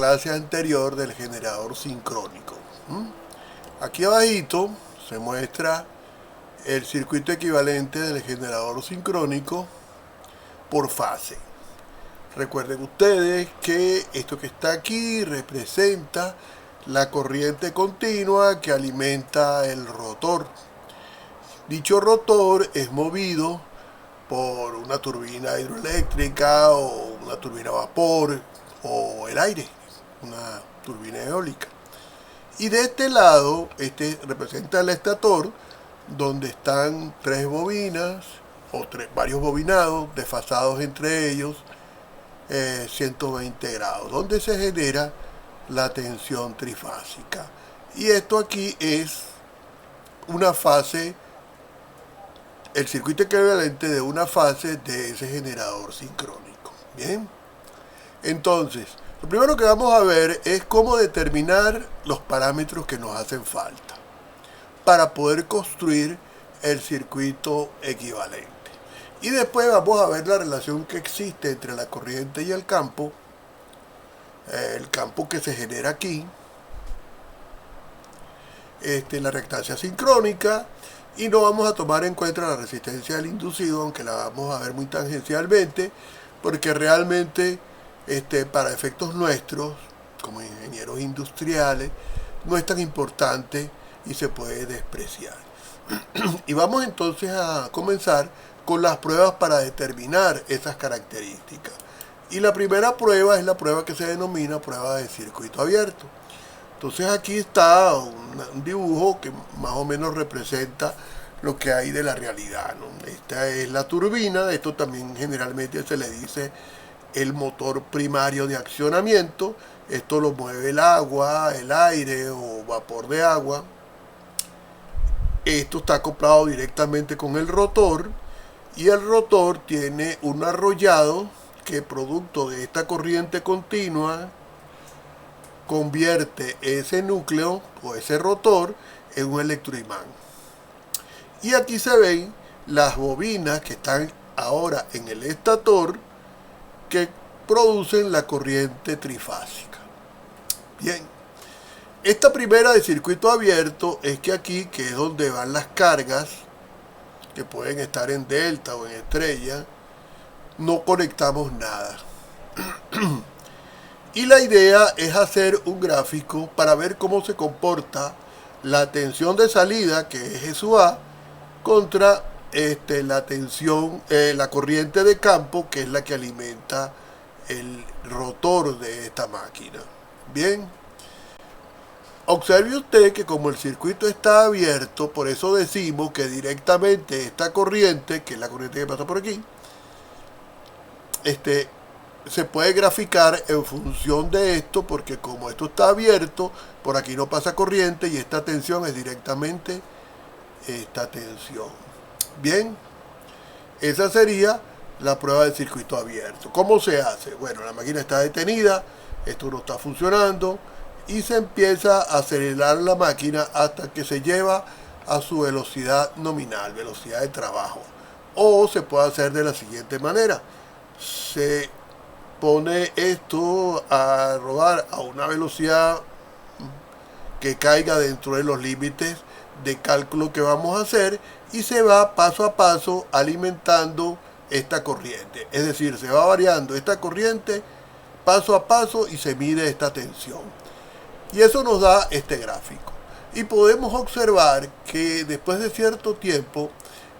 Clase anterior del generador sincrónico. Aquí abajito se muestra el circuito equivalente del generador sincrónico por fase. Recuerden ustedes que esto que está aquí representa la corriente continua que alimenta el rotor. Dicho rotor es movido por una turbina hidroeléctrica o una turbina a vapor o el aire, una turbina eólica. Y de este lado, este representa el estator, donde están tres bobinas o varios bobinados desfasados entre ellos 120 grados, donde se genera la tensión trifásica. Y esto aquí es una fase, el circuito equivalente de una fase de ese generador sincrónico. Bien, entonces lo primero que vamos a ver es cómo determinar los parámetros que nos hacen falta para poder construir el circuito equivalente. Y después vamos a ver la relación que existe entre la corriente y el campo que se genera aquí, la reactancia sincrónica, y no vamos a tomar en cuenta la resistencia del inducido, aunque la vamos a ver muy tangencialmente, porque realmente para efectos nuestros, como ingenieros industriales, no es tan importante y se puede despreciar. Y vamos entonces a comenzar con las pruebas para determinar esas características. Y la primera prueba es la prueba que se denomina prueba de circuito abierto. Entonces aquí está un dibujo que más o menos representa lo que hay de la realidad, ¿no? Esta es la turbina, esto también generalmente se le dice el motor primario de accionamiento. Esto lo mueve el agua, el aire o vapor de agua. Esto está acoplado directamente con el rotor y el rotor tiene un arrollado que, producto de esta corriente continua, convierte ese núcleo o ese rotor en un electroimán. Y aquí se ven las bobinas que están ahora en el estator, que producen la corriente trifásica. Bien, esta primera de circuito abierto es que aquí, que es donde van las cargas, que pueden estar en delta o en estrella, no conectamos nada. Y la idea es hacer un gráfico para ver cómo se comporta la tensión de salida, que es SU A, contra la tensión, la corriente de campo, que es la que alimenta el rotor de esta máquina. Bien, observe usted que como el circuito está abierto, por eso decimos que directamente esta corriente, que es la corriente que pasa por aquí, se puede graficar en función de esto, porque como esto está abierto, por aquí no pasa corriente y esta tensión es directamente esta tensión. Bien, esa sería la prueba del circuito abierto. ¿Cómo se hace? Bueno, la máquina está detenida, esto no está funcionando y se empieza a acelerar la máquina hasta que se lleva a su velocidad nominal, velocidad de trabajo. O se puede hacer de la siguiente manera: se pone esto a rodar a una velocidad que caiga dentro de los límites de cálculo que vamos a hacer y se va paso a paso alimentando esta corriente. Es decir, se va variando esta corriente paso a paso y se mide esta tensión. Y eso nos da este gráfico. Y podemos observar que después de cierto tiempo,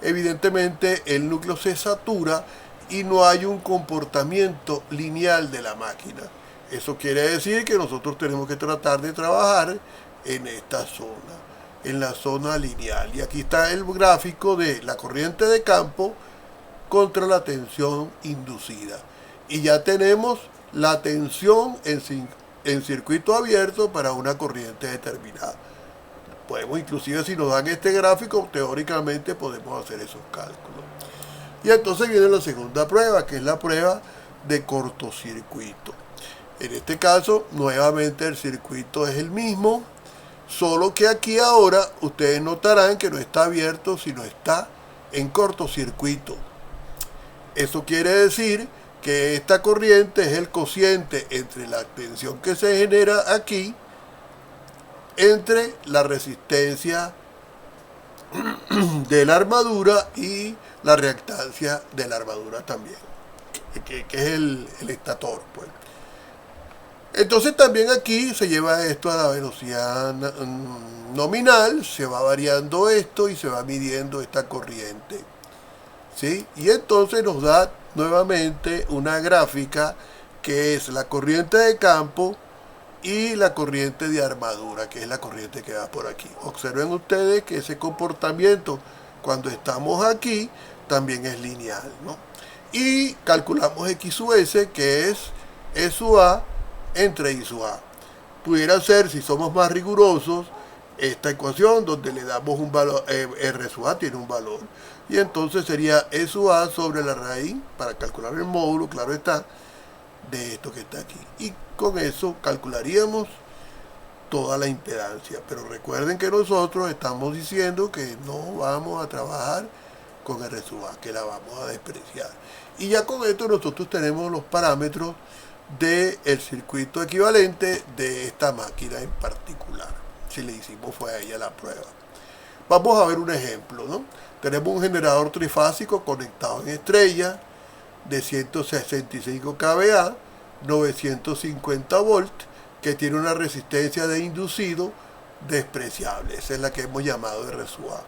evidentemente el núcleo se satura y no hay un comportamiento lineal de la máquina. Eso quiere decir que nosotros tenemos que tratar de trabajar en esta zona, en la zona lineal. Y aquí está el gráfico de la corriente de campo contra la tensión inducida. Y ya tenemos la tensión en circuito abierto para una corriente determinada. Podemos, inclusive si nos dan este gráfico, teóricamente podemos hacer esos cálculos. Y entonces viene la segunda prueba, que es la prueba de cortocircuito. En este caso, nuevamente el circuito es el mismo, solo que aquí ahora ustedes notarán que no está abierto, sino está en cortocircuito. Eso quiere decir que esta corriente es el cociente entre la tensión que se genera aquí, entre la resistencia de la armadura y la reactancia de la armadura también, que es el estator, pues. Entonces también aquí se lleva esto a la velocidad nominal, se va variando esto y se va midiendo esta corriente, ¿sí? Y entonces nos da nuevamente una gráfica que es la corriente de campo y la corriente de armadura, que es la corriente que va por aquí. Observen ustedes que ese comportamiento cuando estamos aquí también es lineal, ¿no? Y calculamos X sub S, que es E sub A entre I sub A. Pudiera ser, si somos más rigurosos, esta ecuación donde le damos un valor, R sub A tiene un valor, y entonces sería E sub A sobre la raíz, para calcular el módulo, claro está, de esto que está aquí. Y con eso calcularíamos toda la impedancia. Pero recuerden que nosotros estamos diciendo que no vamos a trabajar con R sub A, que la vamos a despreciar. Y ya con esto nosotros tenemos los parámetros del circuito equivalente de esta máquina en particular. Si le hicimos fue a ella la prueba. Vamos a ver un ejemplo, ¿no? Tenemos un generador trifásico conectado en estrella de 165 kVA, 950 volts, que tiene una resistencia de inducido despreciable. Esa es la que hemos llamado R sub A.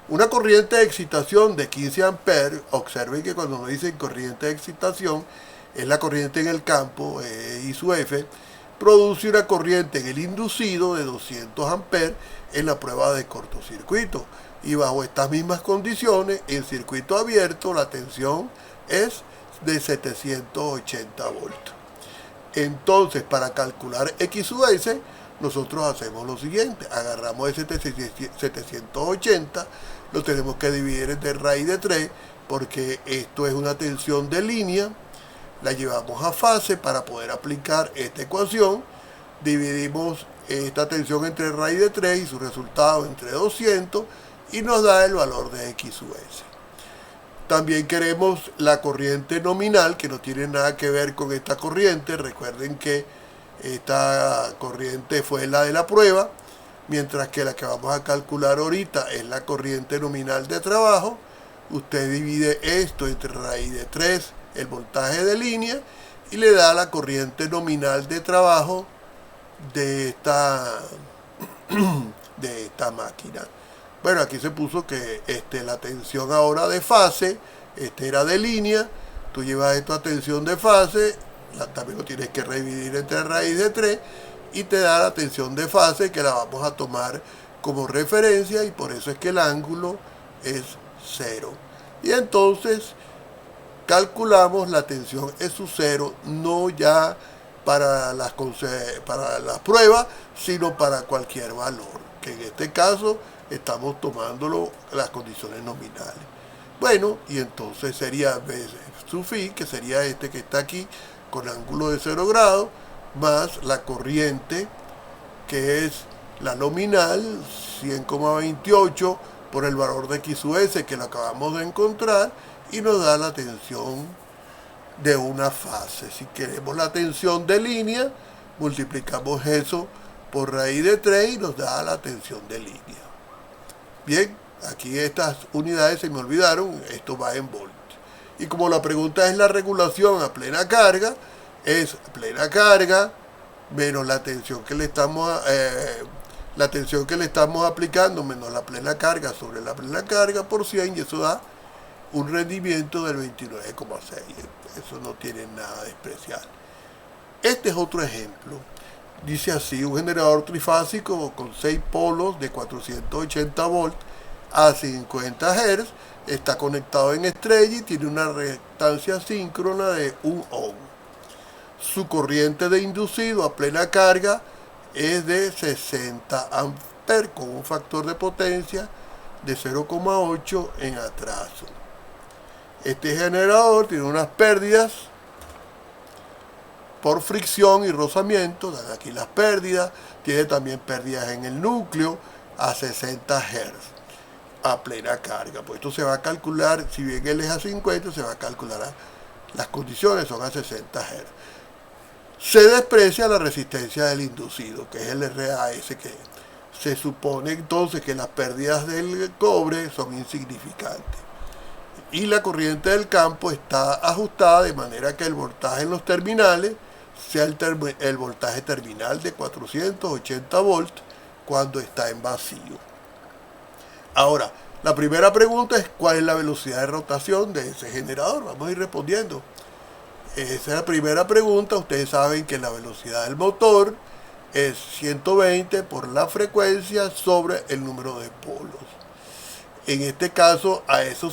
Una corriente de excitación de 15 amperes, observen que cuando nos dicen corriente de excitación, es la corriente en el campo, I sub F, produce una corriente en el inducido de 200 amperes en la prueba de cortocircuito. Y bajo estas mismas condiciones, en circuito abierto, la tensión es de 780 volts. Entonces, para calcular X sub S, nosotros hacemos lo siguiente. Agarramos ese 780, lo tenemos que dividir entre raíz de 3, porque esto es una tensión de línea. La llevamos a fase para poder aplicar esta ecuación. Dividimos esta tensión entre raíz de 3 y su resultado entre 200 y nos da el valor de X sub S. También queremos la corriente nominal, que no tiene nada que ver con esta corriente. Recuerden que esta corriente fue la de la prueba, mientras que la que vamos a calcular ahorita es la corriente nominal de trabajo. Usted divide esto entre raíz de 3, el voltaje de línea, y le da la corriente nominal de trabajo de esta máquina. Bueno, aquí se puso que la tensión ahora de fase, era de línea. Tú llevas esto a tensión de fase, también lo tienes que dividir entre raíz de 3 y te da la tensión de fase, que la vamos a tomar como referencia, y por eso es que el ángulo es 0. Y entonces calculamos la tensión E sub 0, no ya para las pruebas, sino para cualquier valor, que en este caso estamos tomándolo las condiciones nominales. Bueno, y entonces sería B sub phi, que sería que está aquí con ángulo de 0 grados, más la corriente, que es la nominal, 100,28 por el valor de X sub S, que lo acabamos de encontrar, y nos da la tensión de una fase. Si queremos la tensión de línea, multiplicamos eso por raíz de 3 y nos da la tensión de línea. Bien, aquí estas unidades se me olvidaron, esto va en volts. Y como la pregunta es la regulación a plena carga, es plena carga menos la tensión que le estamos aplicando menos la plena carga sobre la plena carga por 100, y eso da un rendimiento del 29,6. Eso no tiene nada de especial. Este es otro ejemplo. Dice así: un generador trifásico con 6 polos de 480 volts a 50 Hz está conectado en estrella y tiene una reactancia síncrona de 1 ohm. Su corriente de inducido a plena carga es de 60 amperes con un factor de potencia de 0,8 en atraso. Este generador tiene unas pérdidas por fricción y rozamiento, dan aquí las pérdidas, tiene también pérdidas en el núcleo a 60 Hz a plena carga. Pues esto se va a calcular, si bien él es a 50, se va a calcular Las condiciones son a 60 Hz. Se desprecia la resistencia del inducido, que es el RAS, que se supone entonces que las pérdidas del cobre son insignificantes. Y la corriente del campo está ajustada de manera que el voltaje en los terminales sea el voltaje terminal de 480 volts cuando está en vacío. Ahora, la primera pregunta es ¿cuál es la velocidad de rotación de ese generador? Vamos a ir respondiendo. Esa es la primera pregunta. Ustedes saben que la velocidad del motor es 120 por la frecuencia sobre el número de polos. En este caso, a eso